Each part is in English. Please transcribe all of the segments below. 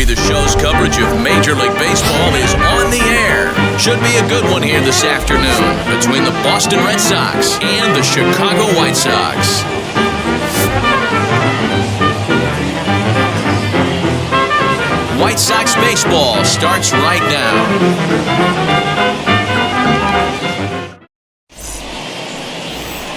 MLB The Show's coverage of Major League Baseball is on the air. Should be a good one here this afternoon between the Boston Red Sox and the Chicago White Sox. White Sox baseball starts right now.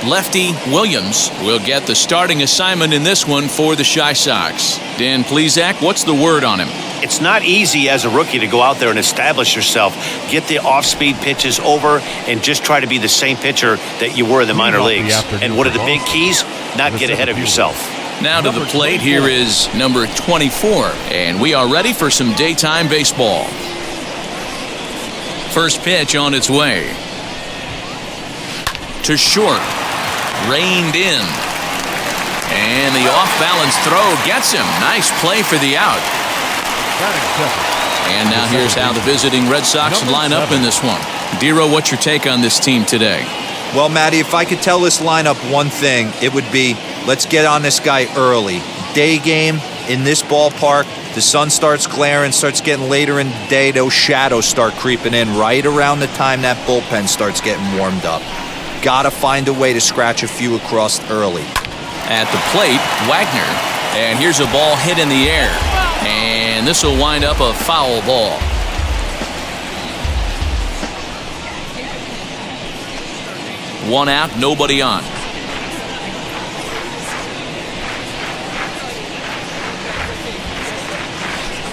Lefty Williams will get the starting assignment in this one for the Chi Sox. Dan Plesac, what's the word on him? It's not easy as a rookie to go out there and establish yourself, get the off-speed pitches over, and just try to be the same pitcher that you were in the minor leagues. And one of the big keys, not get ahead of yourself. Now to the plate, here is number 24, and we are ready for some daytime baseball. First pitch on its way. To short. Reined in. And the off-balance throw gets him. Nice play for the out. And now here's how the visiting Red Sox line up in this one. Dero, what's your take on this team today? Well, Matty, if I could tell this lineup one thing, it would be let's get on this guy early. Day game in this ballpark, the sun starts glaring, starts getting later in the day, those shadows start creeping in right around the time that bullpen starts getting warmed up. Got to find a way to scratch a few across early. At the plate, Wagner. And here's a ball hit in the air. And this will wind up a foul ball. One out, nobody on.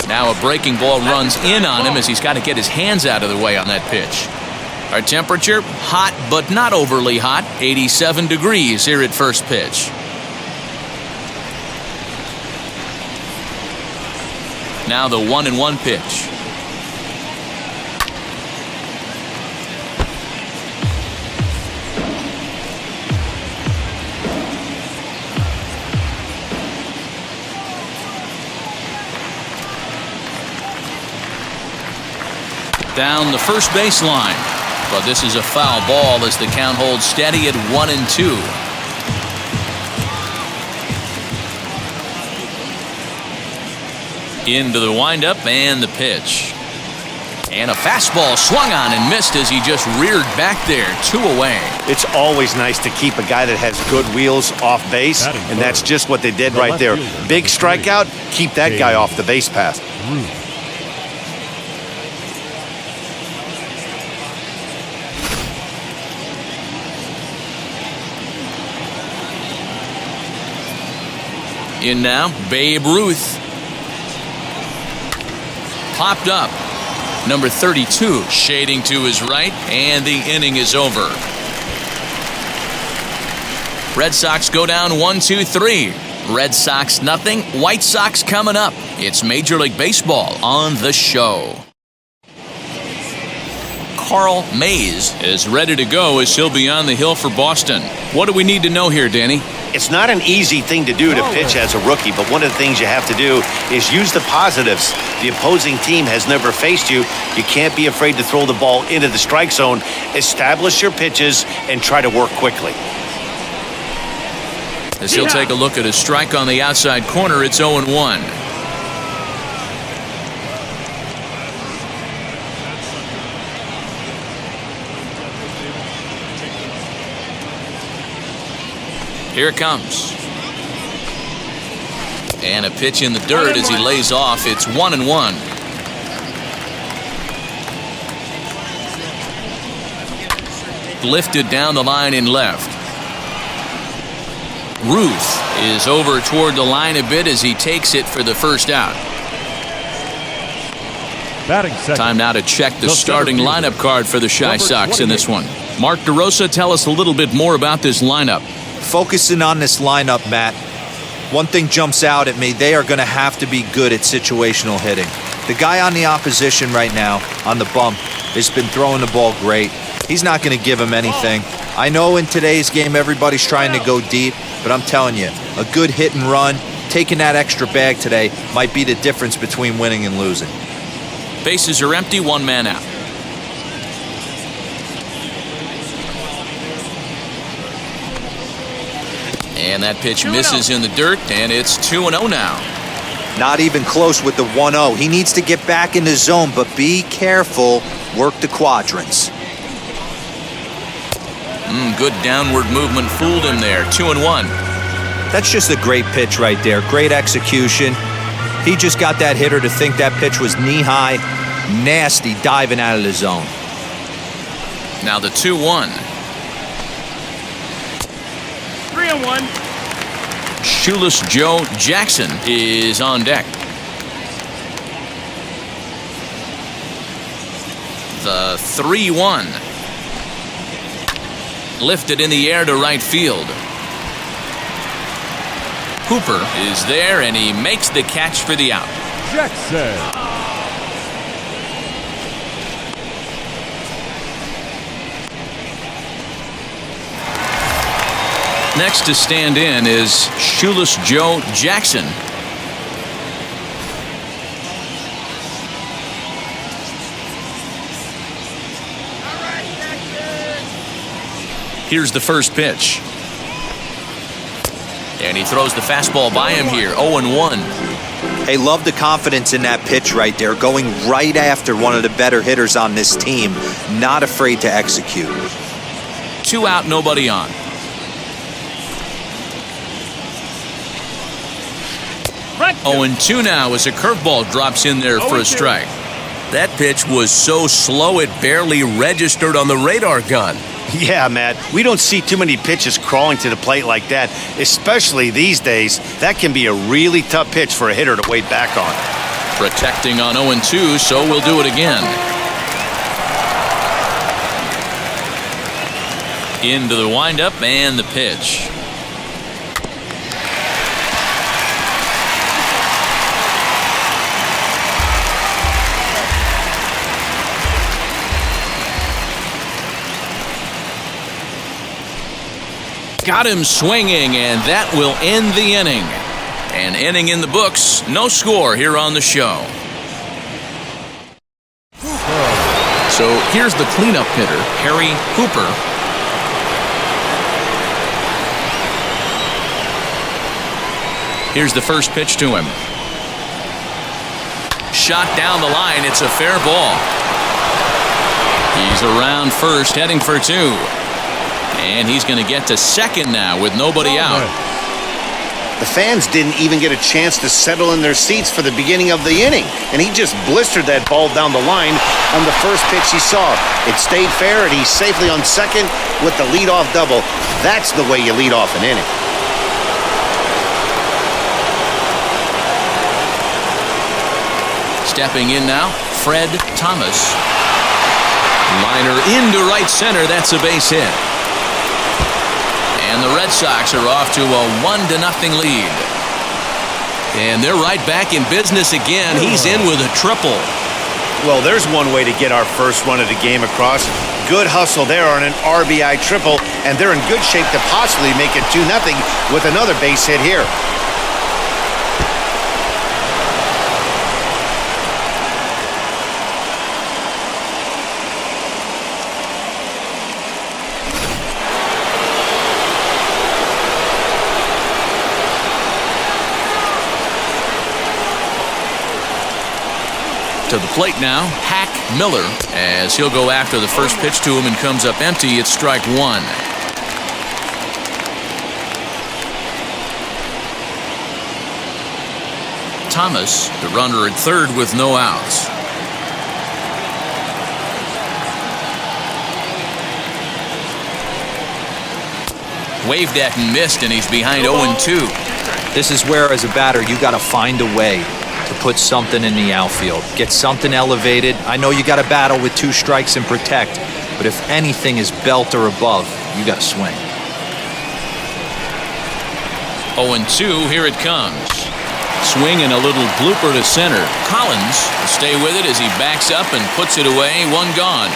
Now a breaking ball runs in on him as he's got to get his hands out of the way on that pitch. Our temperature, hot but not overly hot, 87 degrees here at first pitch. Now the 1-1 pitch. Down the first baseline. But this is a foul ball as the count holds steady at 1-2. Into the windup and the pitch. And a fastball swung on and missed as he just reared back there. 2 away. It's always nice to keep a guy that has good wheels off base, and that's just what they did right there. Big strikeout, keep that guy off the base path. In now, Babe Ruth. Popped up. Number 32, shading to his right, and the inning is over. Red Sox go down 1-2-3. Red Sox nothing, White Sox coming up. It's Major League Baseball on the show. Carl Mays is ready to go as he'll be on the hill for Boston. What do we need to know here, Danny? It's not an easy thing to do to pitch as a rookie, but one of the things you have to do is use the positives. The opposing team has never faced you. You can't be afraid to throw the ball into the strike zone. Establish your pitches and try to work quickly. As he'll take a look at a strike on the outside corner, it's 0-1. Here it comes. And a pitch in the dirt as he lays off. It's 1-1. Lifted down the line in left. Ruth is over toward the line a bit as he takes it for the first out. Time now to check the starting lineup card for the Chi Sox in this one. Mark DeRosa, tell us a little bit more about this lineup. Focusing on this lineup, Matt, one thing jumps out at me. They are going to have to be good at situational hitting. The guy on the opposition right now on the bump has been throwing the ball great. He's not going to give him anything. I know in today's game everybody's trying to go deep, but I'm telling you, a good hit and run, taking that extra bag today might be the difference between winning and losing. Bases are empty, 1 man out. And that pitch misses in the dirt, and it's 2-0 now. Not even close with the 1-0. He needs to get back in the zone, but be careful. Work the quadrants. Good downward movement fooled him there. 2-1. That's just a great pitch right there. Great execution. He just got that hitter to think that pitch was knee-high. Nasty diving out of the zone. Now the 2-1. 3-1. Shoeless Joe Jackson is on deck. The 3-1. Lifted in the air to right field. Hooper is there, and he makes the catch for the out. Jackson. Next to stand in is Shoeless Joe Jackson. Here's the first pitch. And he throws the fastball by him here. 0-1. Hey, love the confidence in that pitch right there. Going right after one of the better hitters on this team. Not afraid to execute. 2 out, nobody on. 0-2 now as a curveball drops in there for a strike. That pitch was so slow it barely registered on the radar gun. Yeah, Matt, we don't see too many pitches crawling to the plate like that, especially these days. That can be a really tough pitch for a hitter to wait back on. Protecting on 0-2, so we'll do it again. Into the windup and the pitch. Got him swinging, and that will end the inning. An inning in the books, no score here on the show. So here's the cleanup hitter, Harry Hooper. Here's the first pitch to him. Shot down the line, it's a fair ball. He's around first, heading for 2. And he's going to get to second now with nobody out. The fans didn't even get a chance to settle in their seats for the beginning of the inning, and he just blistered that ball down the line on the first pitch he saw. It stayed fair, and he's safely on second with the leadoff double. That's the way you lead off an inning. Stepping in now, Fred Thomas. Liner into right center. That's a base hit. And the Red Sox are off to a 1-0 lead. And they're right back in business again. He's in with a triple. Well, there's one way to get our first run of the game across. Good hustle there on an RBI triple, and they're in good shape to possibly make it 2-0 with another base hit here. To the plate now, Hack Miller, as he'll go after the first pitch to him and comes up empty. It's strike 1. Thomas, the runner at third with no outs. Waved at and missed, and he's behind 0-2. This is where, as a batter, you got to find a way to put something in the outfield. Get something elevated. I know you got to battle with 2 strikes and protect, but if anything is belt or above, you got to swing. 0-2, here it comes. Swing and a little blooper to center. Collins will stay with it as he backs up and puts it away. 1 gone.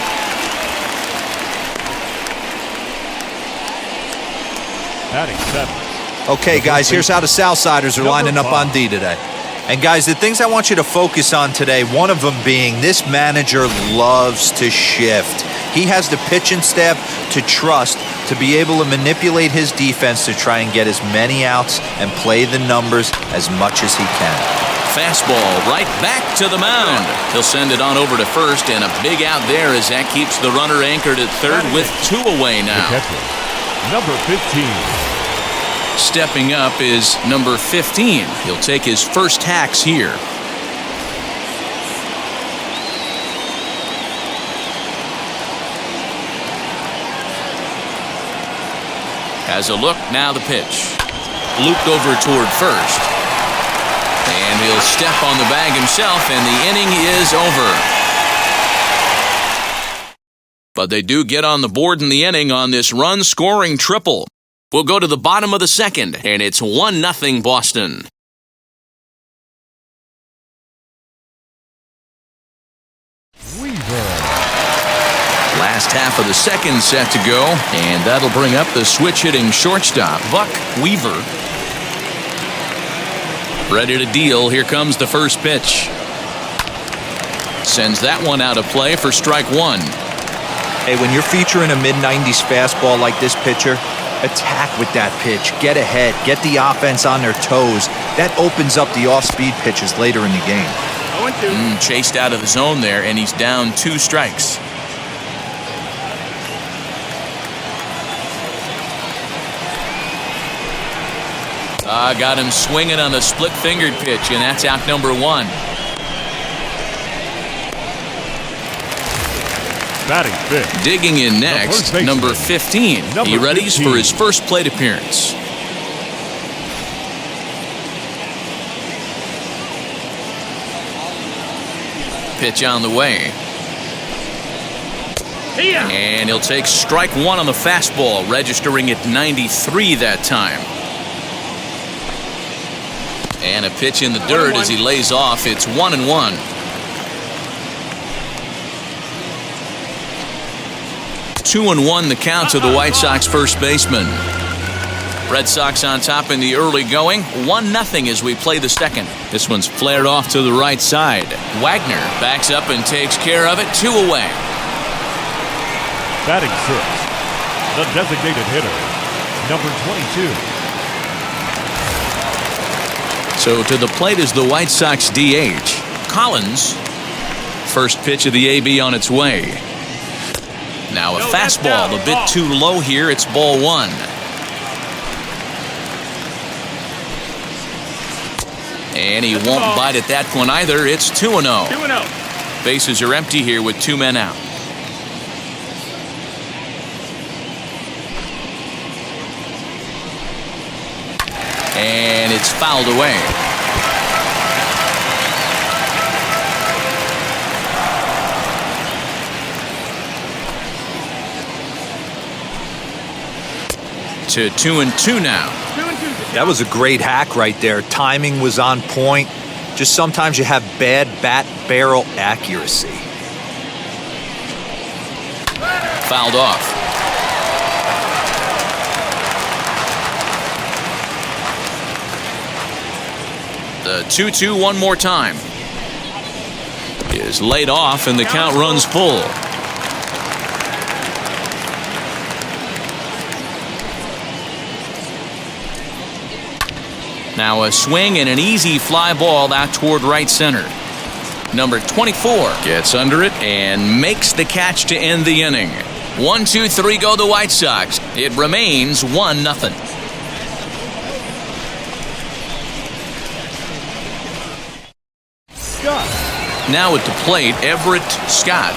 Batting 7. Okay, guys, here's how the Southsiders are lining up on D today. And guys, the things I want you to focus on today, one of them being this manager loves to shift. He has the pitching staff to trust to be able to manipulate his defense to try and get as many outs and play the numbers as much as he can. fastball right back to the mound. He'll send it on over to first, and a big out there as that keeps the runner anchored at third with 2 away now. Number 15. Stepping up is number 15. He'll take his first hacks here. Has a look, now the pitch. Looped over toward first. And he'll step on the bag himself, and the inning is over. But they do get on the board in the inning on this run-scoring triple. We'll go to the bottom of the second, and it's 1-0 Boston. Last half of the second set to go, and that'll bring up the switch-hitting shortstop, Buck Weaver. Ready to deal. Here comes the first pitch. Sends that one out of play for strike one. Hey, when you're featuring a mid-90s fastball like this pitcher, attack with that pitch. Get ahead. Get the offense on their toes. That opens up the off-speed pitches later in the game. Chased out of the zone there, and he's down 2 strikes. Got him swinging on a split-fingered pitch, and that's out number 1. Batting fifth. Digging in next, number 15. He readies for his first plate appearance. Pitch on the way. And he'll take strike one on the fastball, registering at 93 that time. And a pitch in the dirt as he lays off. It's 1-1. Two and 1 the count to the White Sox first baseman. Red Sox on top in the early going. 1-0 as we play the second. This one's flared off to the right side. Wagner backs up and takes care of it. 2 away. Batting sixth, the designated hitter, number 22. So to the plate is the White Sox DH, Collins. First pitch of the AB on its way. Now a fastball a bit too low here. It's ball 1. And he won't bite at that one either. It's 2-0. 2-0. Bases are empty here with 2 men out. And it's fouled away. To 2-2 now. That was a great hack right there. Timing was on point. Just sometimes you have bad bat barrel accuracy. Fouled off. The 2-2 one more time. Is laid off and the count runs full. Now a swing and an easy fly ball out toward right center. Number 24 gets under it and makes the catch to end the inning. 1-2-3 go the White Sox. It remains 1-0. Now at the plate, Everett Scott.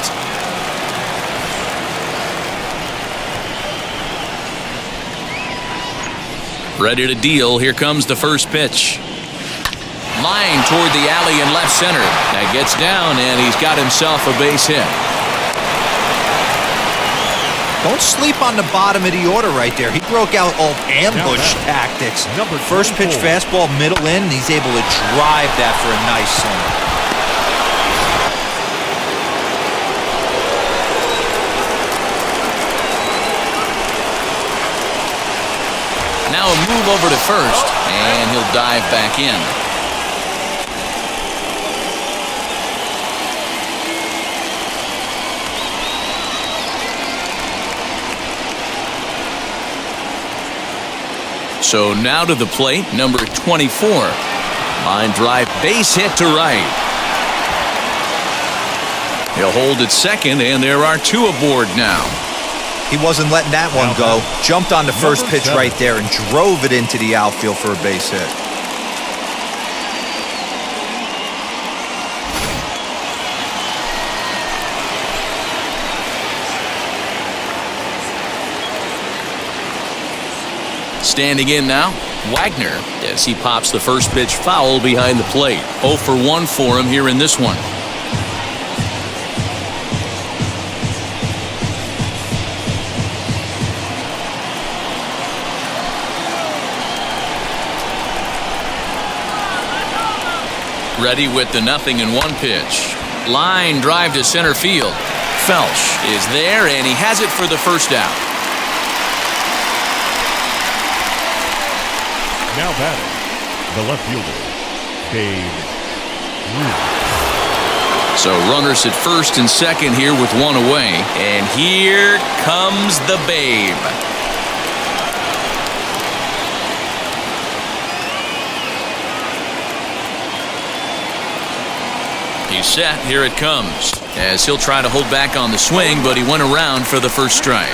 Ready to deal. Here comes the first pitch. Line toward the alley in left center. That gets down, and he's got himself a base hit. Don't sleep on the bottom of the order right there. He broke out all ambush tactics. First pitch fastball, middle in, and he's able to drive that for a nice center. Now a move over to first, and he'll dive back in. So now to the plate, number 24, Line drive, base hit to right. He'll hold at second, and there are two aboard now. He wasn't letting that one go. Jumped on the first pitch right there and drove it into the outfield for a base hit. Standing in now, Wagner, as he pops the first pitch foul behind the plate. 0 for 1 for him here in this one. Ready with the 0-1 pitch. Line drive to center field. Felsch is there, and he has it for the first out. Now batting, the left fielder, Dave. So runners at first and second here with one away. And here comes the Babe. He's set. Here it comes. As he'll try to hold back on the swing, but he went around for the first strike.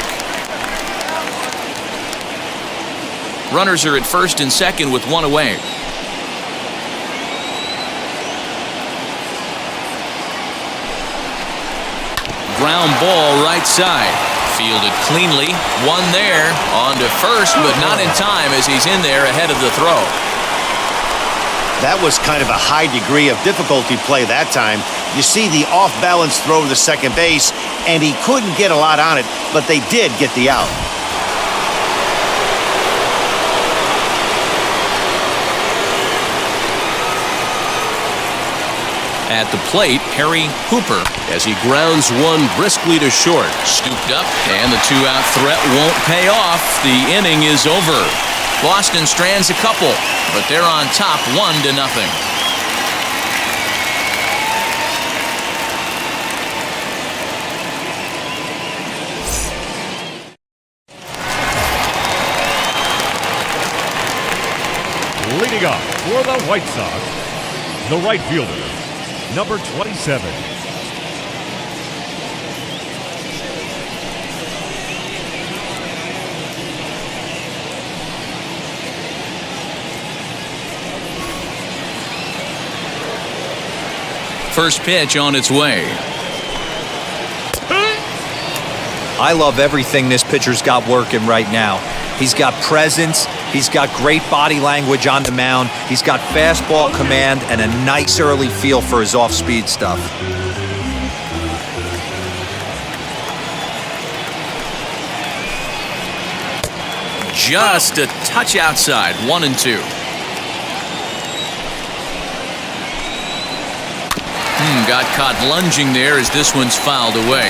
Runners are at first and second with one away. Ground ball right side. Fielded cleanly. One there. On to first, but not in time as he's in there ahead of the throw. That was kind of a high degree of difficulty play that time. You see the off-balance throw to second base, and he couldn't get a lot on it, but they did get the out. At the plate, Harry Hooper, as he grounds one briskly to short. Scooped up, and the two-out threat won't pay off. The inning is over. Boston strands a couple, but they're on top 1-0. Leading off for the White Sox, the right fielder, number 27. First pitch on its way. I love everything this pitcher's got working right now. He's got presence. He's got great body language on the mound. He's got fastball command and a nice early feel for his off-speed stuff. Just a touch outside. 1-2. Got caught lunging there as this one's fouled away.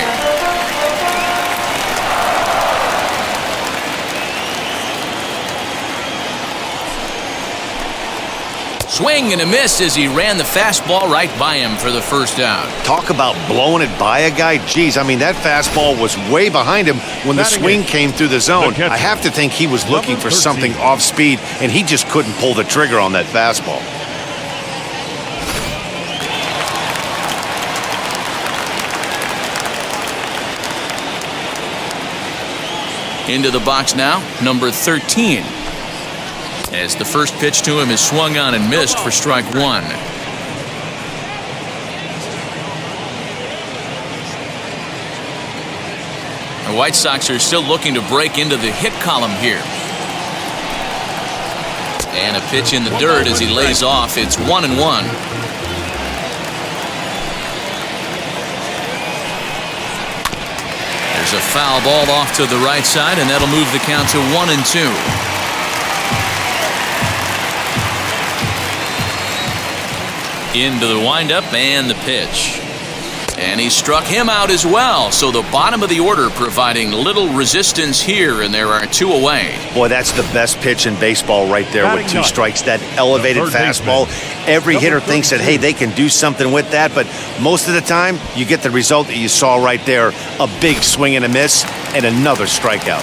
Swing and a miss as he ran the fastball right by him for the first out. Talk about blowing it by a guy. Geez, I mean, that fastball was way behind him when the swing came through the zone. I have to think he was looking for something off speed, and he just couldn't pull the trigger on that fastball. Into the box now, number 13. As the first pitch to him is swung on and missed for strike one. The White Sox are still looking to break into the hit column here. And a pitch in the dirt as he lays off. It's 1-1. There's a foul ball off to the right side, and that'll move the count to 1-2. Into the windup and the pitch. And he struck him out as well. So the bottom of the order providing little resistance here, and there are two away. Boy, that's the best pitch in baseball right there with two strikes. That elevated fastball. Every hitter thinks that, hey, they can do something with that. But most of the time, you get the result that you saw right there. A big swing and a miss and another strikeout.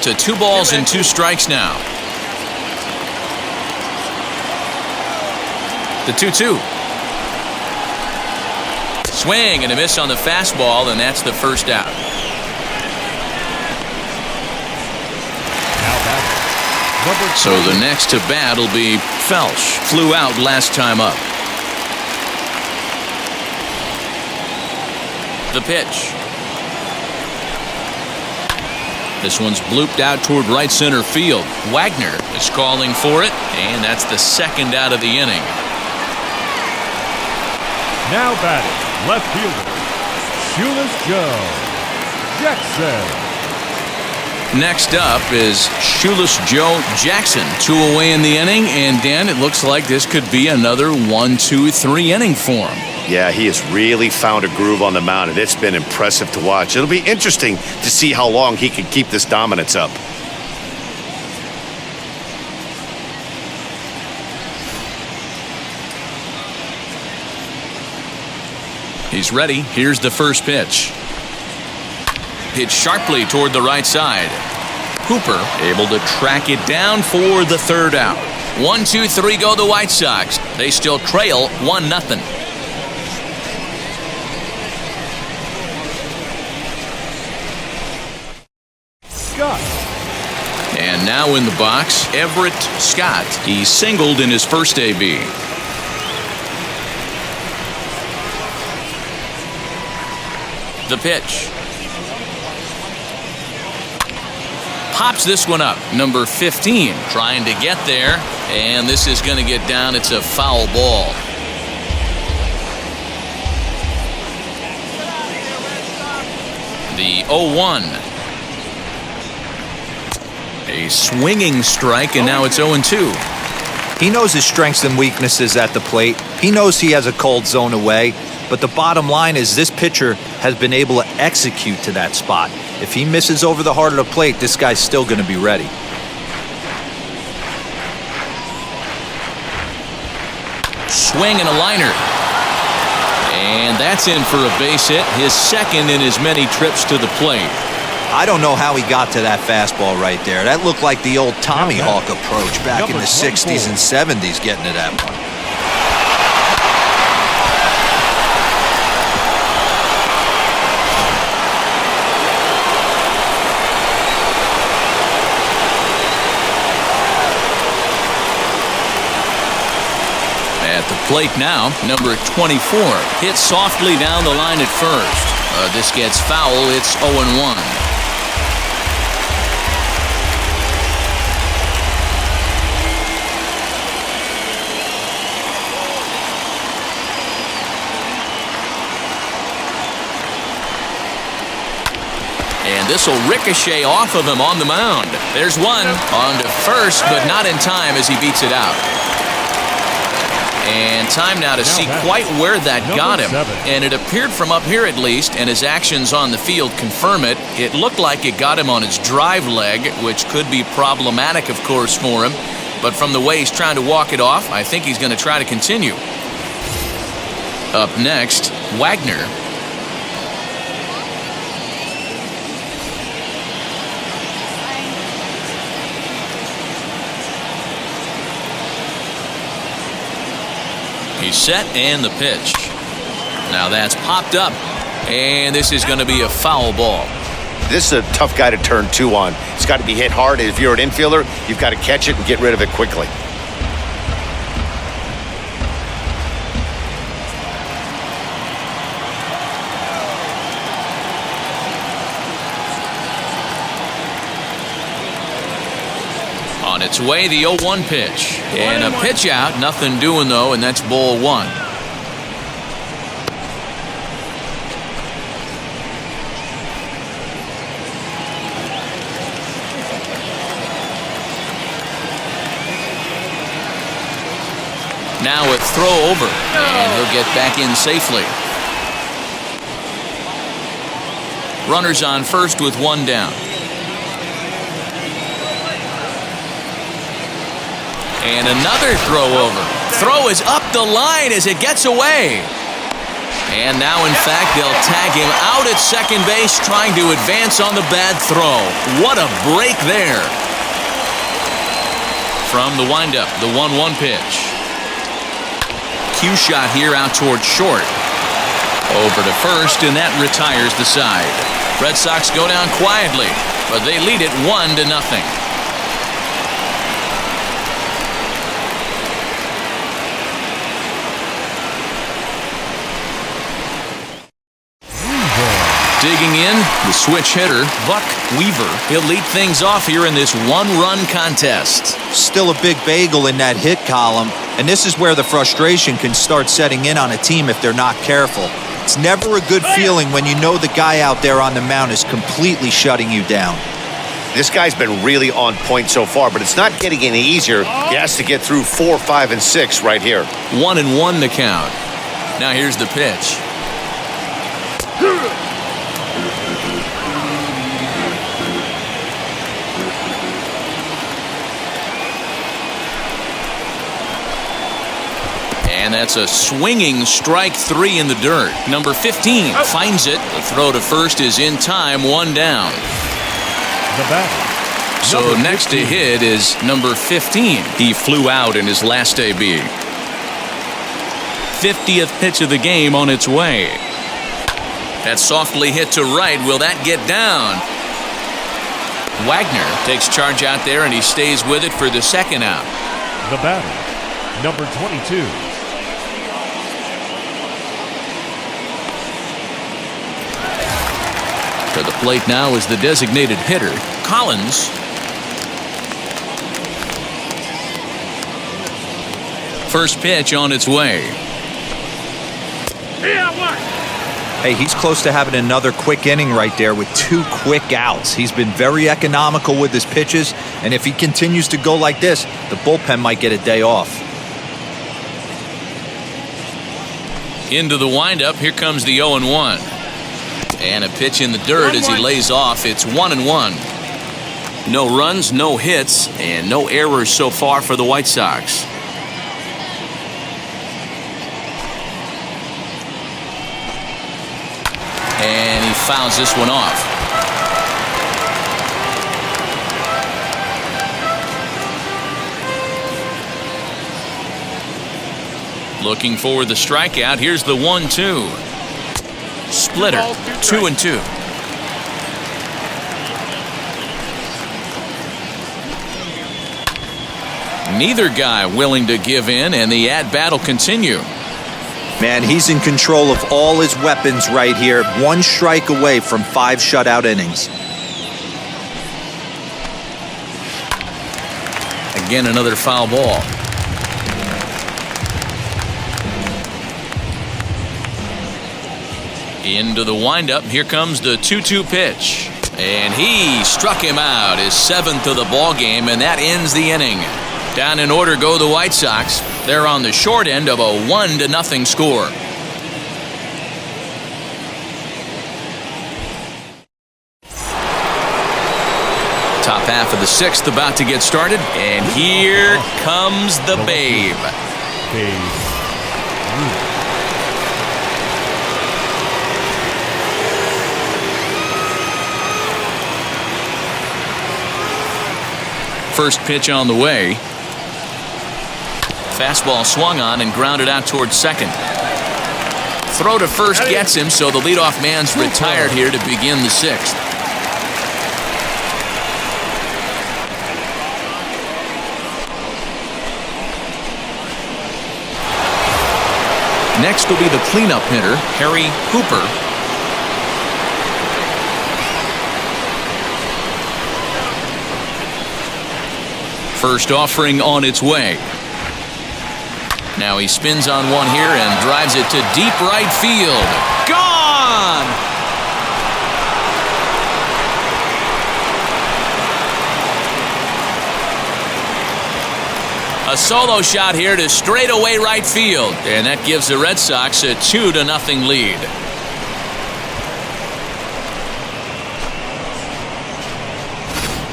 to 2 balls and 2 strikes now. The 2-2. Swing and a miss on the fastball, and that's the first out. So the next to bat will be Felsch. Flew out last time up. The pitch. This one's blooped out toward right center field. Wagner is calling for it, and that's the second out of the inning. Now batting, left fielder, Shoeless Joe Jackson. Next up is Shoeless Joe Jackson. 2 away in the inning, and Dan, it looks like this could be another 1-2-3 inning for him. Yeah, he has really found a groove on the mound, and it's been impressive to watch. It'll be interesting to see how long he can keep this dominance up. He's ready. Here's the first pitch. Hit sharply toward the right side. Hooper able to track it down for the third out. 1-2-3 go the White Sox. They still trail 1-0. Scott. And now in the box, Everett Scott. He singled in his first AB. The pitch. Pops this one up. Number 15 trying to get there, and this is going to get down. It's a foul ball. The 0-1. A swinging strike, and now it's 0-2. He knows his strengths and weaknesses at the plate. He knows he has a cold zone away. But the bottom line is this pitcher has been able to execute to that spot. If he misses over the heart of the plate, this guy's still going to be ready. Swing and a liner. And that's in for a base hit, his second in as many trips to the plate. I don't know how he got to that fastball right there. That looked like the old Tommy Hawk approach back in the 60s and 70s getting to that one. At the plate now, number 24 hit softly down the line at first. This gets foul. It's 0-1. And this will ricochet off of him on the mound. There's one on to first, but not in time as he beats it out. And time now to see quite where that got him. And it appeared from up here at least, and his actions on the field confirm it. It looked like it got him on his drive leg, which could be problematic, of course, for him. But from the way he's trying to walk it off, I think he's going to try to continue. Up next, Wagner. He's set, and the pitch. Now that's popped up, and this is going to be a foul ball. This is a tough guy to turn 2 on. It's got to be hit hard. If you're an infielder, you've got to catch it and get rid of it quickly. On its way, the 0-1 pitch. And a pitch out, nothing doing though, and that's ball 1. Now a throw over, and he'll get back in safely. Runners on first with 1 down. And another throw over. Throw is up the line as it gets away. And now, in fact, they'll tag him out at second base, trying to advance on the bad throw. What a break there. From the windup, the 1-1 pitch. Cue shot here out toward short. Over to first, and that retires the side. Red Sox go down quietly, but they lead it 1-0. Digging in, the switch hitter, Buck Weaver. He'll lead things off here in this one-run contest. Still a big bagel in that hit column, and this is where the frustration can start setting in on a team if they're not careful. It's never a good feeling when you know the guy out there on the mound is completely shutting you down. This guy's been really on point so far, but it's not getting any easier. He has to get through 4, 5, and 6 right here. 1-1 the count. Now here's the pitch. And that's a swinging strike 3 in the dirt. Number 15 finds it. The throw to first is in time, 1 down. The batter. So next to hit is number 15. He flew out in his last AB. 50th pitch of the game on its way. That softly hit to right. Will that get down? Wagner takes charge out there, and he stays with it for the second out. The batter, number 22. To the plate now is the designated hitter, Collins. First pitch on its way. Hey, he's close to having another quick inning right there with 2 quick outs. He's been very economical with his pitches, and if he continues to go like this, the bullpen might get a day off. Into the windup, here comes the 0-1. And a pitch in the dirt as he lays off. It's 1-1. No runs, no hits, and no errors so far for the White Sox. And he fouls this one off. Looking for the strikeout. Here's the 1-2. Splitter, 2-2. Neither guy willing to give in, and the at-bat will continue. Man, he's in control of all his weapons right here. 1 strike away from 5 shutout innings. Again, another foul ball. Into the windup, here comes the 2-2 pitch. And he struck him out, his 7th of the ball game, and that ends the inning. Down in order go the White Sox. They're on the short end of a 1-0 score. Top half of the 6th about to get started, and here comes the Babe. First pitch on the way. Fastball swung on and grounded out towards second. Throw to first gets him, so the leadoff man's retired here to begin the 6th. Next will be the cleanup hitter, Harry Hooper. First offering on its way. Now he spins on one here and drives it to deep right field. Gone! A solo shot here to straightaway right field, and that gives the Red Sox a 2-0 lead.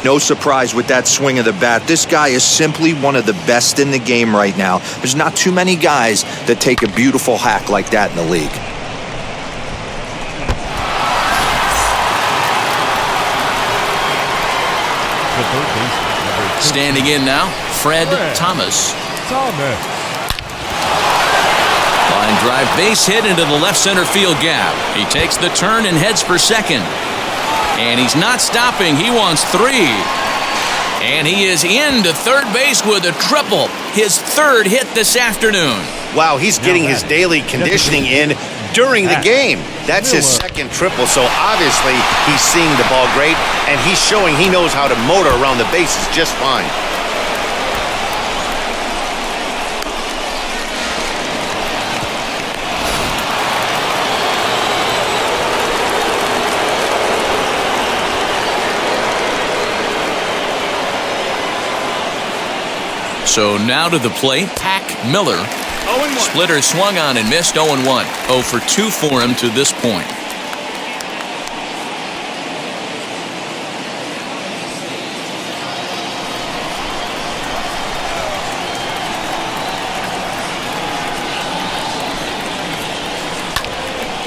No surprise with that swing of the bat. This guy is simply one of the best in the game right now. There's not too many guys that take a beautiful hack like that in the league. Standing in now, Fred Thomas. Line drive base hit into the left center field gap. He takes the turn and heads for second. And he's not stopping. He wants 3. And he is into third base with a triple. His third hit this afternoon. Wow, he's getting his daily conditioning in during the game. That's his second triple, so obviously he's seeing the ball great, and he's showing he knows how to motor around the bases just fine. So now to the plate, Pack Miller. Splitter swung on and missed. 0-1. 0 for 2 for him to this point.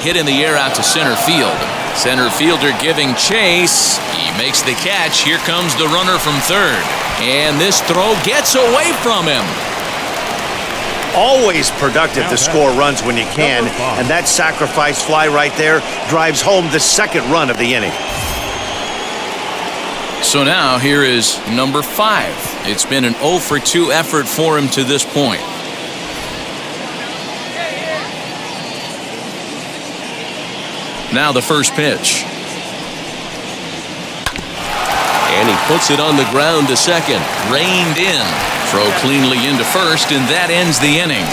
Hit in the air out to center field. Center fielder giving chase. He makes the catch. Here comes the runner from third. And this throw gets away from him. Always productive to score runs when you can, and that sacrifice fly right there drives home the second run of the inning. So now here is number 5. It's been an 0 for 2 effort for him to this point. Now the first pitch. And he puts it on the ground to second. Reined in. Throw cleanly into first, and that ends the inning.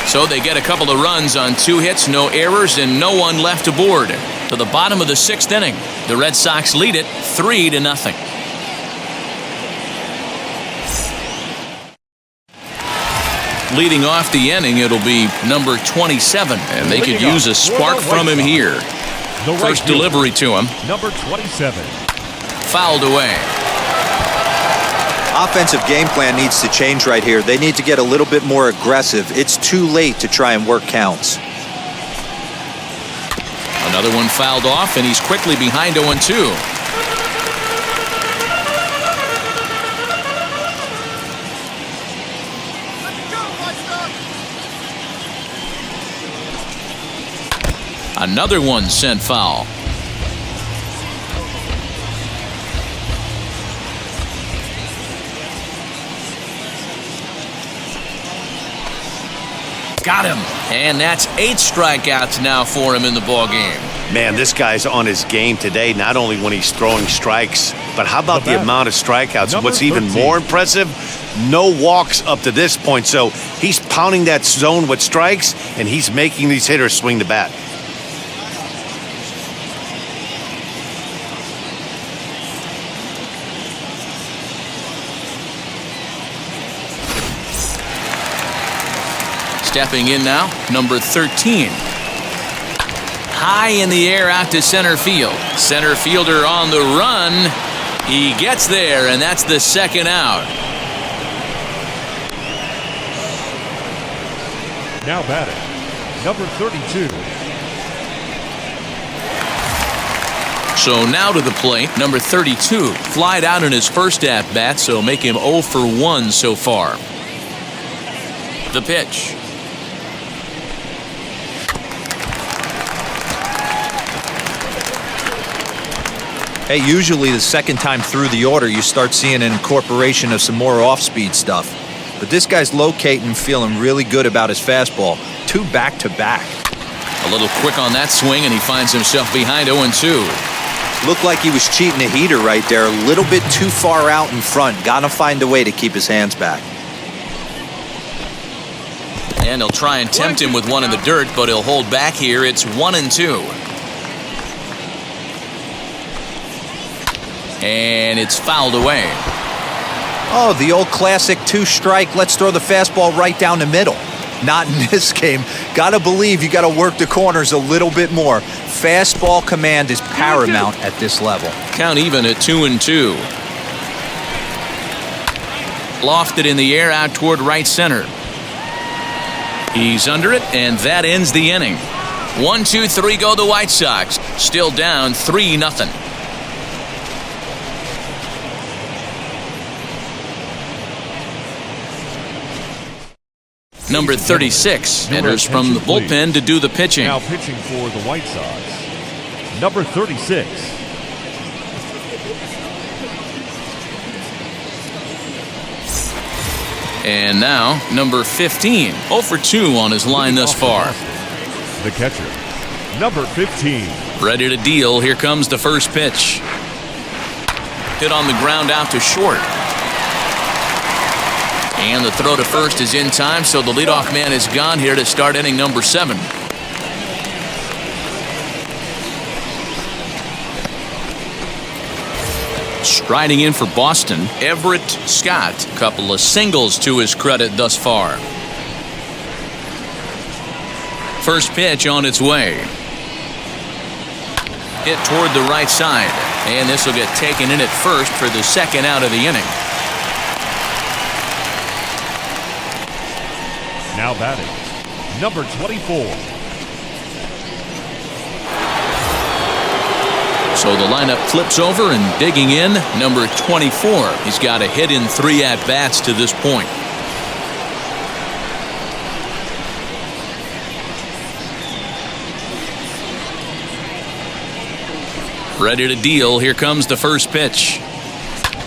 So they get a couple of runs on 2 hits, no errors, and no one left aboard. To the bottom of the 6th inning, the Red Sox lead it 3-0. Leading off the inning, it'll be number 27, and they could use a spark from him here. First delivery to him. Number 27. Fouled away. Offensive game plan needs to change right here. They need to get a little bit more aggressive. It's too late to try and work counts. Another one fouled off, and he's quickly behind 0-2. Another one sent foul. Got him. And that's 8 strikeouts now for him in the ball game. Man, this guy's on his game today, not only when he's throwing strikes, but how about the amount of strikeouts? What's even more impressive, no walks up to this point. So he's pounding that zone with strikes, and he's making these hitters swing the bat. Stepping in now, number 13. High in the air out to center field. Center fielder on the run. He gets there, and that's the second out. Now batting, number 32. So now to the plate, number 32. Flied out in his first at-bat, so make him 0 for 1 so far. The pitch. Hey, usually the second time through the order, you start seeing an incorporation of some more off-speed stuff. But this guy's locating, feeling really good about his fastball. 2 back-to-back. A little quick on that swing, and he finds himself behind 0-2. Looked like he was cheating a heater right there. A little bit too far out in front. Gotta find a way to keep his hands back. And he'll try and tempt him with one in the dirt, but he'll hold back here. It's 1-2. And it's fouled away. Oh, the old classic 2-strike. Let's throw the fastball right down the middle. Not in this game. Gotta believe you gotta work the corners a little bit more. Fastball command is paramount at this level. Count even at 2-2. Lofted in the air out toward right center. He's under it, and that ends the inning. 1-2-3 go the White Sox. Still down 3-0. Number 36 enters from the bullpen to do the pitching. Now pitching for the White Sox, number 36. And now, number 15. 0 for 2 on his line thus far. The catcher, number 15. Ready to deal. Here comes the first pitch. Hit on the ground out to short. And the throw to first is in time, so the leadoff man is gone here to start inning number 7. Striding in for Boston, Everett Scott. Couple of singles to his credit thus far. First pitch on its way. Hit toward the right side. And this will get taken in at first for the second out of the inning. Now batting, number 24. So the lineup flips over, and digging in, number 24. He's got a hit in 3 at-bats to this point. Ready to deal. Here comes the first pitch.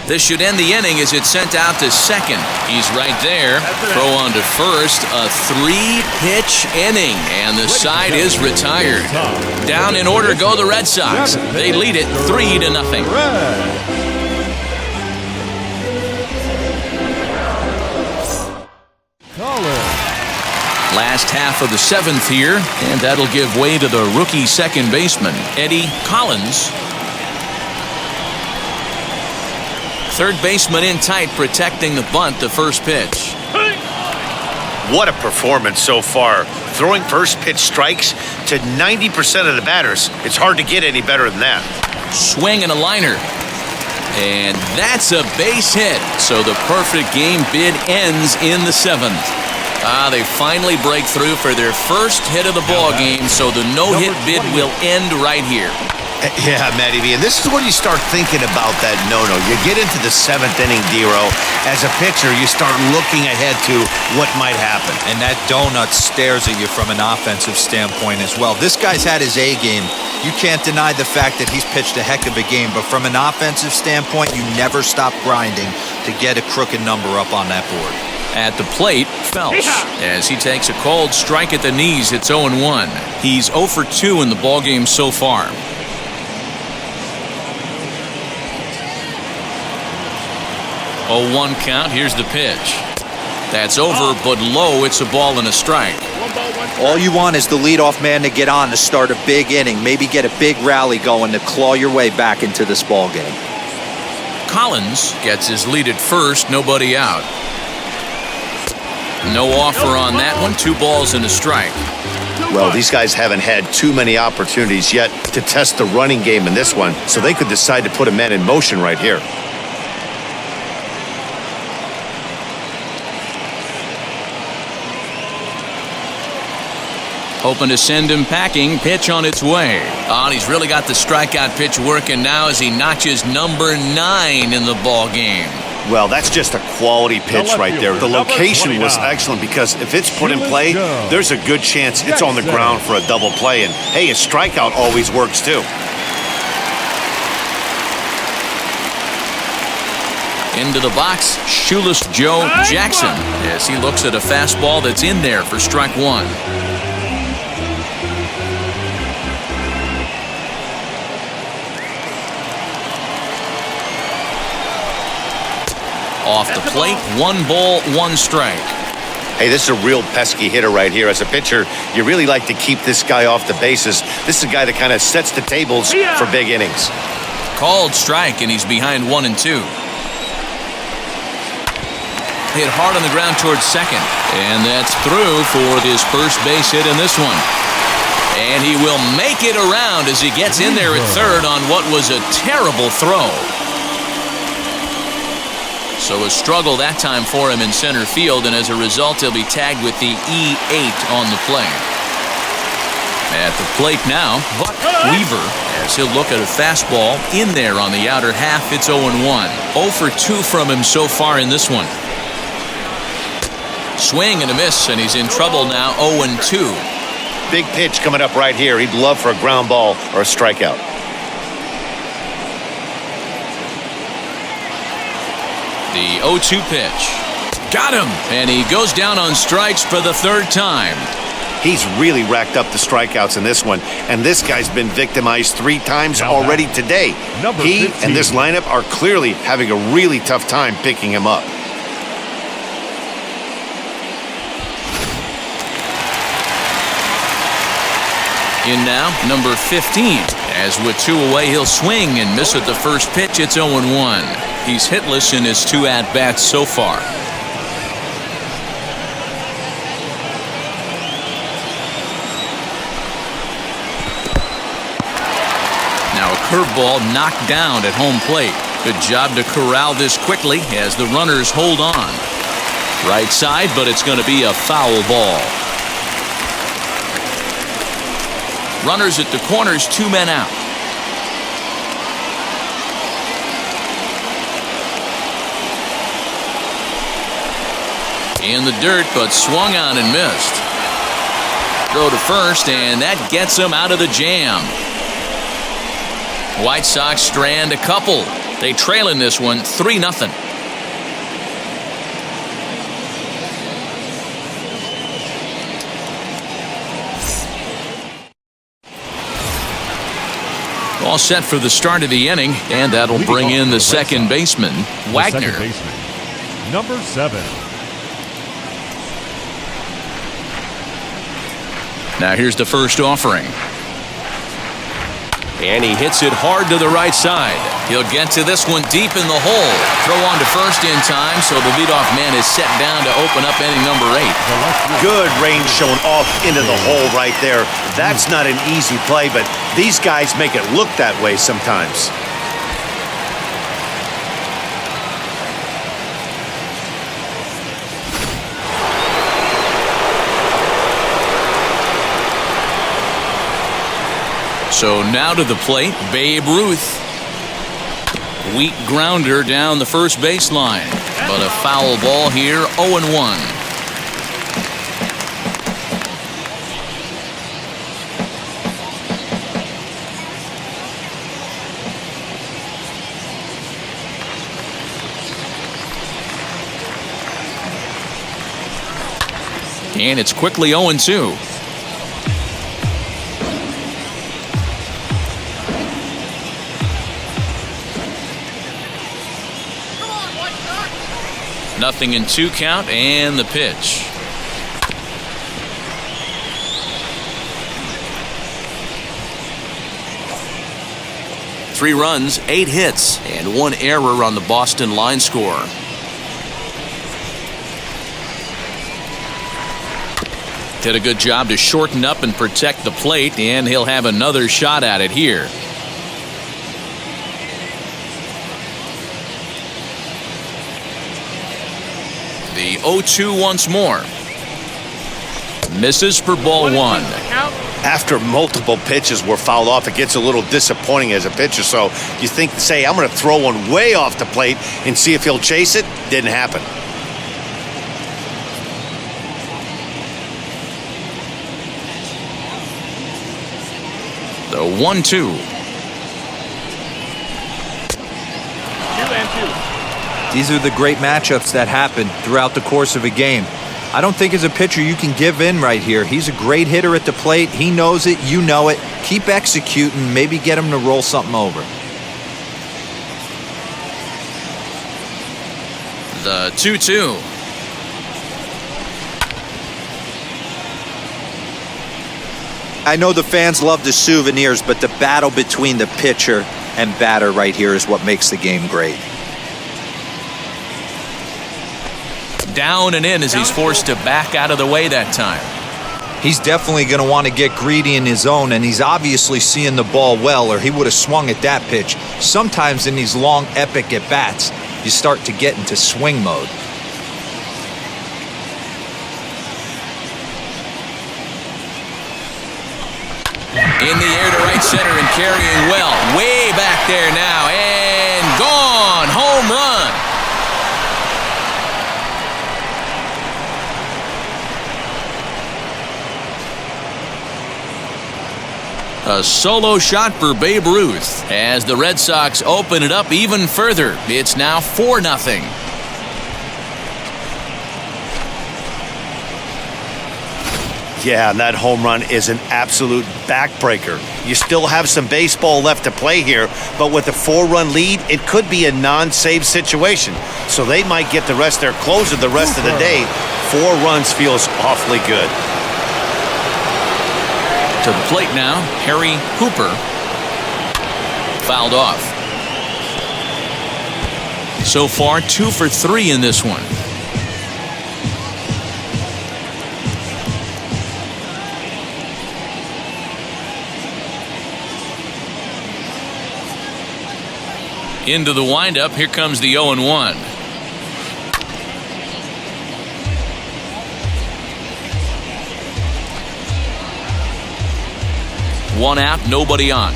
This should end the inning as it's sent out to second. He's right there. Throw on to first. A 3-pitch inning, and the side is retired. Down in order go the Red Sox. They lead it 3-0. Last half of the 7th here, and that'll give way to the rookie second baseman, Eddie Collins. Third baseman in tight, protecting the bunt, the first pitch. What a performance so far. Throwing first pitch strikes to 90% of the batters. It's hard to get any better than that. Swing and a liner. And that's a base hit. So the perfect game bid ends in the 7th. They finally break through for their first hit of the ball game, so the no-hit bid will end right here. Yeah, Matty V, and this is when you start thinking about that no-no. You get into the 7th inning, D-Row. As a pitcher, you start looking ahead to what might happen. And that donut stares at you from an offensive standpoint as well. This guy's had his A game. You can't deny the fact that he's pitched a heck of a game, but from an offensive standpoint, you never stop grinding to get a crooked number up on that board. At the plate, Phelps, as he takes a cold strike at the knees. It's 0-1. He's 0 for 2 in the ballgame so far. 0-1 count. Here's the pitch. That's over, but low. It's a ball and a strike. All you want is the leadoff man to get on to start a big inning, maybe get a big rally going to claw your way back into this ball game. Collins gets his lead at first, nobody out. No offer on that one. 2 balls and a strike. Well, these guys haven't had too many opportunities yet to test the running game in this one, so they could decide to put a man in motion right here. Hoping to send him packing. Pitch on its way. And he's really got the strikeout pitch working now as he notches number 9 in the ball game. Well, that's just a quality pitch right there. The location was excellent because if it's put in play, there's a good chance it's on the ground for a double play. And, hey, a strikeout always works, too. Into the box, shoeless Joe Jackson as he looks at a fastball that's in there for strike 1. Off the plate, 1 ball, 1 strike. Hey, this is a real pesky hitter right here. As a pitcher, you really like to keep this guy off the bases. This is a guy that kind of sets the tables for big innings. Called strike, and he's behind 1 and 2. Hit hard on the ground towards second. And that's through for his first base hit in this one. And he will make it around as he gets in there at third on what was a terrible throw. So a struggle that time for him in center field, and as a result, he'll be tagged with the E8 on the play. At the plate now, Buck Weaver, as he'll look at a fastball in there on the outer half. It's 0-1. 0 for 2 from him so far in this one. Swing and a miss, and he's in trouble now, 0-2. Big pitch coming up right here. He'd love for a ground ball or a strikeout. The 0-2 pitch. Got him! And he goes down on strikes for the third time. He's really racked up the strikeouts in this one, and this guy's been victimized 3 times already today. He 15. and this lineup are clearly having a really tough time picking him up. In now, number 15. As with 2 away, he'll swing and miss at the first pitch. It's 0-1. He's hitless in his 2 at-bats so far. Now a curveball knocked down at home plate. Good job to corral this quickly as the runners hold on. Right side, but it's going to be a foul ball. Runners at the corners, 2 men out. In the dirt, but swung on and missed. Throw to first, and that gets him out of the jam. White Sox strand a couple. They trail in this one 3-0. All set for the start of the inning, and that'll bring in the second baseman, Wagner. Second baseman, number 7. Now here's the first offering. And he hits it hard to the right side. He'll get to this one deep in the hole. Throw on to first in time, so the leadoff man is set down to open up inning number 8. Good range shown off into the hole right there. That's not an easy play, but these guys make it look that way sometimes. So now to the plate, Babe Ruth. Weak grounder down the first baseline, but a foul ball here, 0-1. And it's quickly 0-2. Nothing in 2 count, and the pitch. Three runs, 8 hits, and 1 error on the Boston line score. Did a good job to shorten up and protect the plate, and he'll have another shot at it here. The 0-2 once more. Misses for ball 1. After multiple pitches were fouled off, it gets a little disappointing as a pitcher. So you think, say, I'm going to throw one way off the plate and see if he'll chase it. Didn't happen. The 1-2. 2-2. These are the great matchups that happen throughout the course of a game. I don't think as a pitcher you can give in right here. He's a great hitter at the plate. He knows it. You know it. Keep executing. Maybe get him to roll something over. The 2-2. I know the fans love the souvenirs, but the battle between the pitcher and batter right here is what makes the game great. Down and in as he's forced to back out of the way that time. He's definitely going to want to get greedy in his zone, and he's obviously seeing the ball well, or he would have swung at that pitch. Sometimes in these long, epic at-bats, you start to get into swing mode. In the air to right center and carrying well. Way back there now, and gone. Home run. A solo shot for Babe Ruth as the Red Sox open it up even further. It's now 4-0. Yeah, and that home run is an absolute backbreaker. You still have some baseball left to play here, but with a 4-run lead, it could be a non-save situation. So they might get the rest of their closer the rest of the day. 4 runs feels awfully good. To the plate now, Harry Hooper. Fouled off. So far, 2 for 3 in this one. Into the windup, here comes the 0-1. One out, nobody on.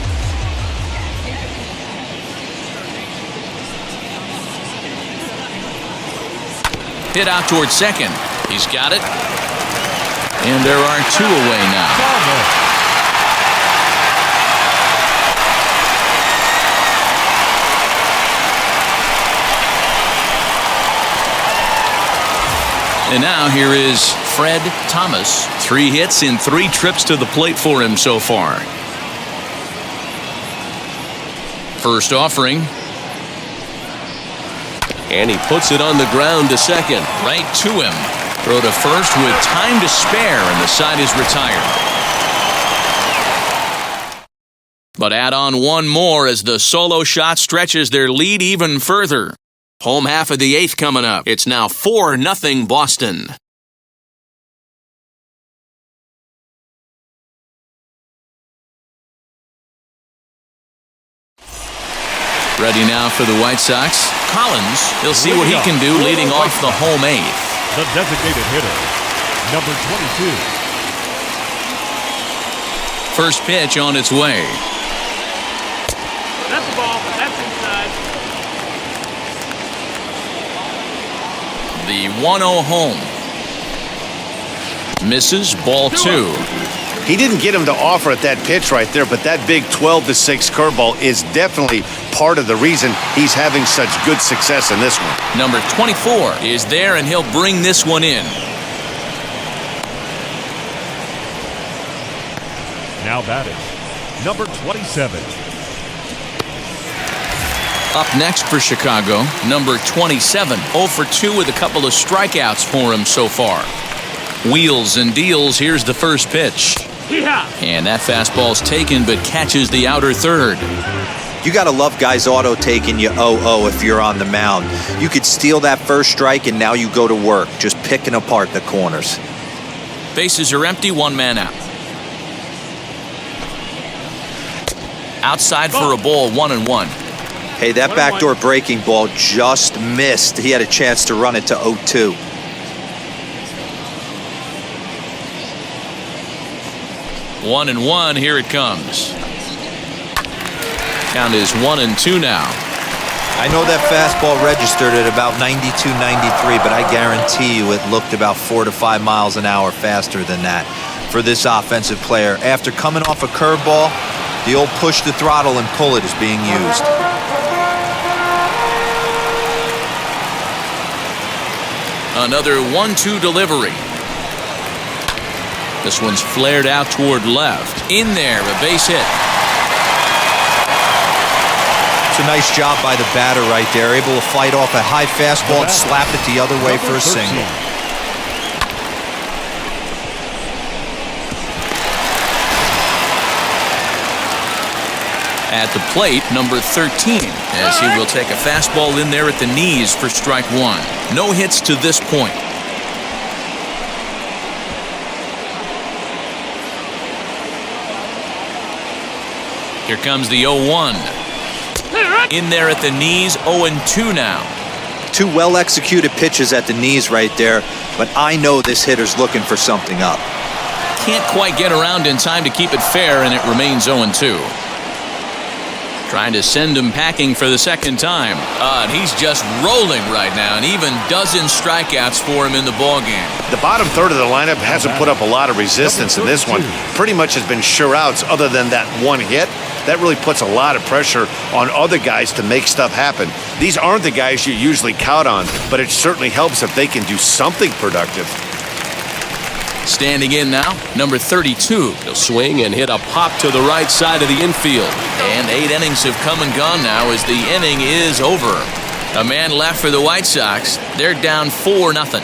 Hit out towards second. He's got it. And there are 2 away now. And now here is Fred Thomas. 3 hits in 3 trips to the plate for him so far. First offering. And he puts it on the ground to second. Right to him. Throw to first with time to spare, and the side is retired. But add on one more as the solo shot stretches their lead even further. Home half of the 8th coming up. It's now 4-0 Boston. Ready now for the White Sox. Collins, he'll see what he can do leading off the home 8th. The designated hitter, number 22. First pitch on its way. That's the ball. That's inside. The 1-0 home. Misses, ball 2. He didn't get him to offer at that pitch right there, but that big 12-6 curveball is definitely part of the reason he's having such good success in this one. Number 24 is there, and he'll bring this one in. Now batting, number 27. Up next for Chicago, number 27. 0 for 2 with a couple of strikeouts for him so far. Wheels and deals. Here's the first pitch. And that fastball's taken, but catches the outer third. You got to love guys auto taking you 0-0 if you're on the mound. You could steal that first strike, and now you go to work, just picking apart the corners. Bases are empty, 1 man out. Outside for a ball, 1-1. Hey, that backdoor breaking ball just missed. He had a chance to run it to 0-2. One and one, here it comes. Count is 1-2 now. I know that fastball registered at about 92, 93, but I guarantee you it looked about 4 to 5 miles an hour faster than that for this offensive player. After coming off a curveball, the old push the throttle and pull it is being used. Another 1-2 delivery. This one's flared out toward left. In there, a base hit. It's a nice job by the batter right there, able to fight off a high fastball and slap it the other way for a single. At the plate, number 13, as he will take a fastball in there at the knees for strike 1. No hits to this point. Here comes the 0-1. In there at the knees, 0-2 now. 2 well-executed pitches at the knees right there, but I know this hitter's looking for something up. Can't quite get around in time to keep it fair, and it remains 0-2. Trying to send him packing for the second time. And he's just rolling right now, and even dozens strikeouts for him in the ballgame. The bottom third of the lineup hasn't put up a lot of resistance in this one. Pretty much has been sure outs other than that one hit. That really puts a lot of pressure on other guys to make stuff happen. These aren't the guys you usually count on, but it certainly helps if they can do something productive. Standing in now, number 32. He'll swing and hit a pop to the right side of the infield. And 8 innings have come and gone now as the inning is over. A man left for the White Sox. They're down 4-0.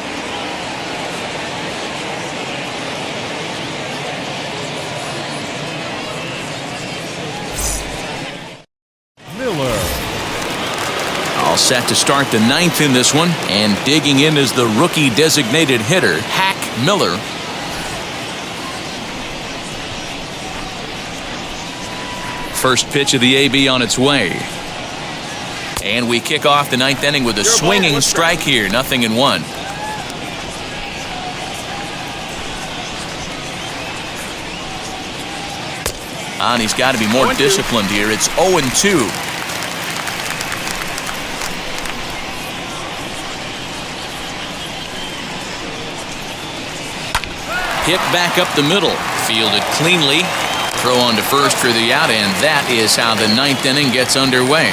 Miller. All set to start the 9th in this one. And digging in is the rookie designated hitter, Hack Miller. First pitch of the AB on its way. And we kick off the 9th inning with a swinging strike here. 0-1. And he's got to be more disciplined here. It's 0-2. Hit back up the middle. Fielded cleanly. Throw on to first for the out, and that is how the 9th inning gets underway.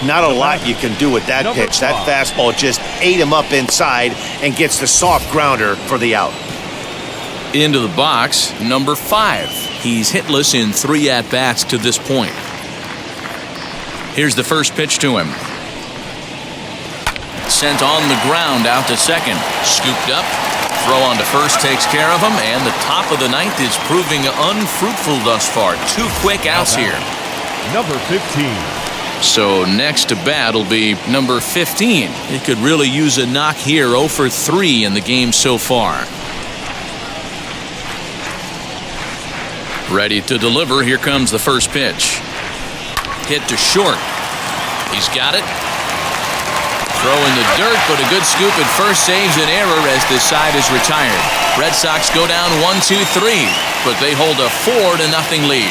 Not a lot you can do with that pitch. That fastball just ate him up inside and gets the soft grounder for the out. Into the box, number 5. He's hitless in 3 at-bats to this point. Here's the first pitch to him. Sent on the ground out to second. Scooped up. Throw on to first takes care of him, and the top of the 9th is proving unfruitful thus far. 2 quick outs here. Number 15. So next to bat will be number 15. He could really use a knock here. 0 for 3 in the game so far. Ready to deliver. Here comes the first pitch. Hit to short. He's got it. Throw in the dirt, but a good scoop at first saves an error as this side is retired. Red Sox go down 1-2-3, but they hold a 4-0 lead.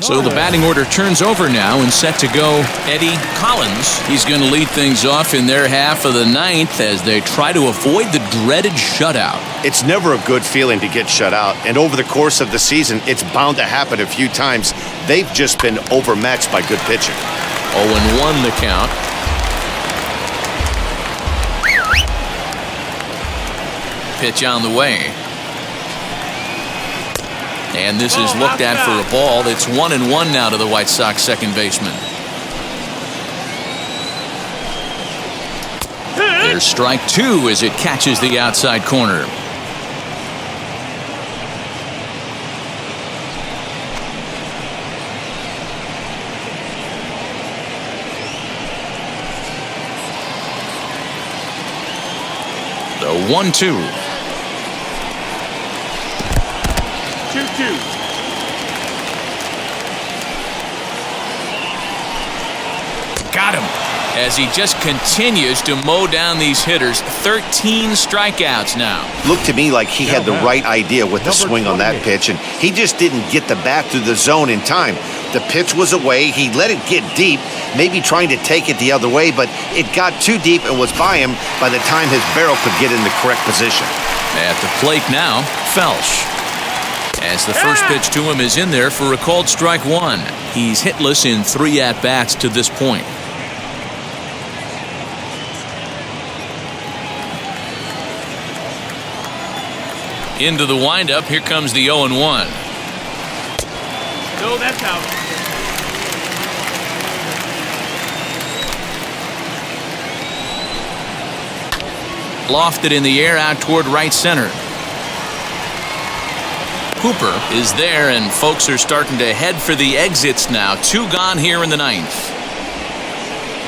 So the batting order turns over now and set to go Eddie Collins. He's going to lead things off in their half of the 9th as they try to avoid the dreaded shutout. It's never a good feeling to get shut out, and over the course of the season, it's bound to happen a few times. They've just been overmatched by good pitching. 0-1 the count. Pitch on the way. And this is looked at for a ball. It's 1-1 now to the White Sox second baseman. There's strike 2 as it catches the outside corner. The 1-2. 2-2. Got him as he just continues to mow down these hitters. 13 strikeouts now. Looked to me like he had the right idea with the swing on that pitch, and he just didn't get the bat through the zone in time. The pitch was away. He let it get deep, maybe trying to take it the other way, but it got too deep and was by him by the time his barrel could get in the correct position. At the plate now, Felsch. As the first pitch to him is in there for a called strike 1. He's hitless in 3 at-bats to this point. Into the windup, here comes the 0-1. No, that's out. Lofted in the air out toward right center. Hooper is there, and folks are starting to head for the exits now. 2 gone here in the 9th.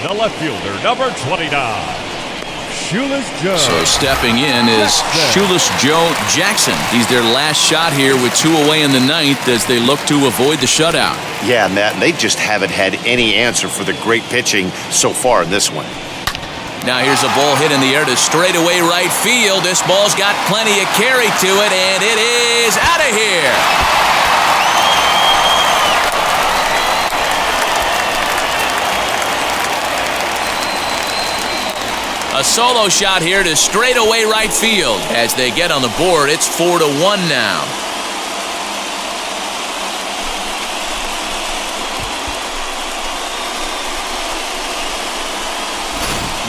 The left fielder, number 29, Shoeless Joe. So stepping in is Shoeless Joe Jackson. He's their last shot here with 2 away in the 9th as they look to avoid the shutout. Yeah, Matt, they just haven't had any answer for the great pitching so far in this one. Now here's a ball hit in the air to straightaway right field. This ball's got plenty of carry to it, and it is out of here. A solo shot here to straightaway right field. As they get on the board, it's 4-1 now.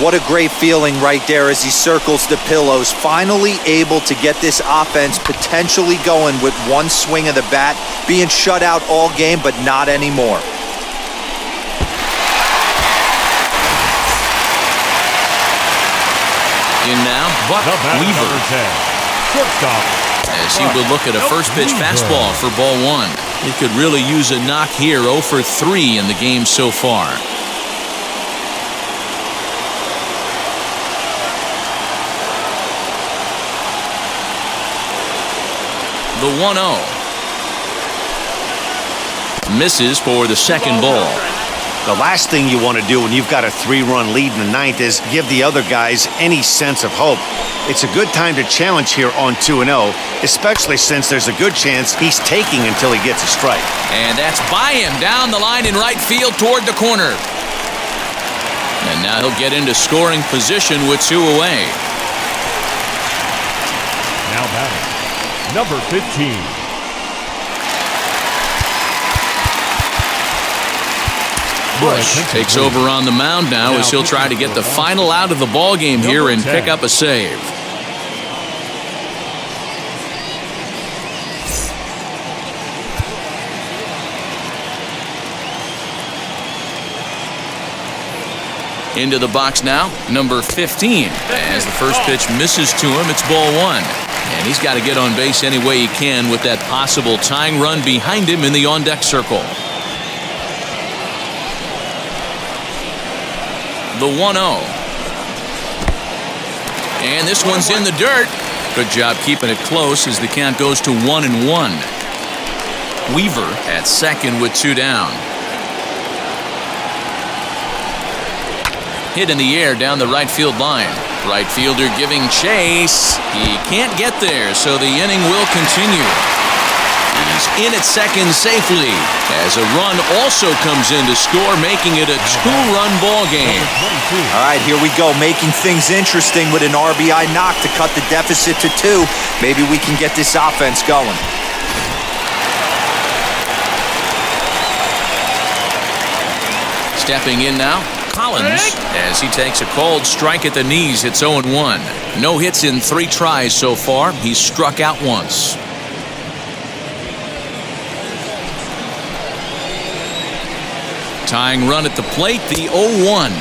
What a great feeling right there as he circles the pillows. Finally able to get this offense potentially going with one swing of the bat. Being shut out all game, but not anymore. In now, Buck Weaver. As he would look at a first pitch fastball for ball one. He could really use a knock here. 0 for 3 in the game so far. The 1-0. Misses for the second ball. The last thing you want to do when you've got a 3-run lead in the ninth is give the other guys any sense of hope. It's a good time to challenge here on 2-0, especially since there's a good chance he's taking until he gets a strike. And that's by him down the line in right field toward the corner. And now he'll get into scoring position with 2 away. Now batting, number 15. Bush takes over on the mound now as he'll try to get the final out of the ball game here and pick up a save. Into the box now, number 15. As the first pitch misses to him, it's ball one. And he's got to get on base any way he can with that possible tying run behind him in the on-deck circle. The 1-0. And this one's in the dirt. Good job keeping it close as the count goes to 1-1. Weaver at second with 2 down. Hit in the air down the right field line. Right fielder giving chase. He can't get there, so the inning will continue. He's in at second safely as a run also comes in to score, making it a 2-run ball game. All right, here we go, making things interesting with an RBI knock to cut the deficit to 2. Maybe we can get this offense going. Stepping in now, Collins, as he takes a called strike at the knees. It's 0-1. No hits in 3 tries so far. He's struck out once. Tying run at the plate, the 0-1.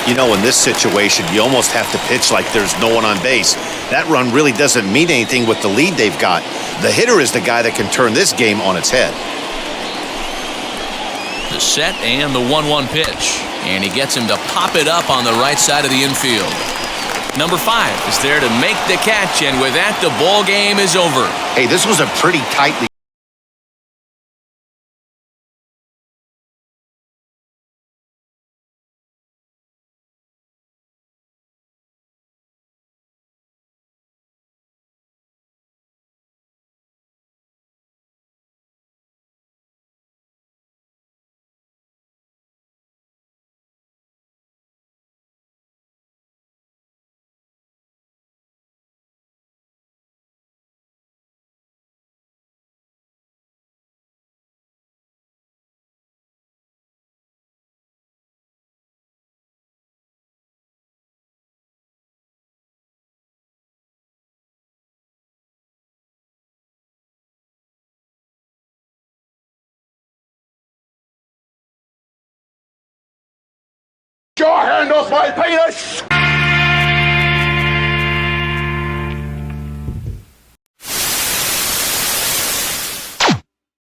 You know, in this situation, you almost have to pitch like there's no one on base. That run really doesn't mean anything with the lead they've got. The hitter is the guy that can turn this game on its head. The set and the 1-1 pitch. And he gets him to pop it up on the right side of the infield. Number 5 is there to make the catch, and with that, the ball game is over. Hey, this was a pretty tightly Your hand off my penis!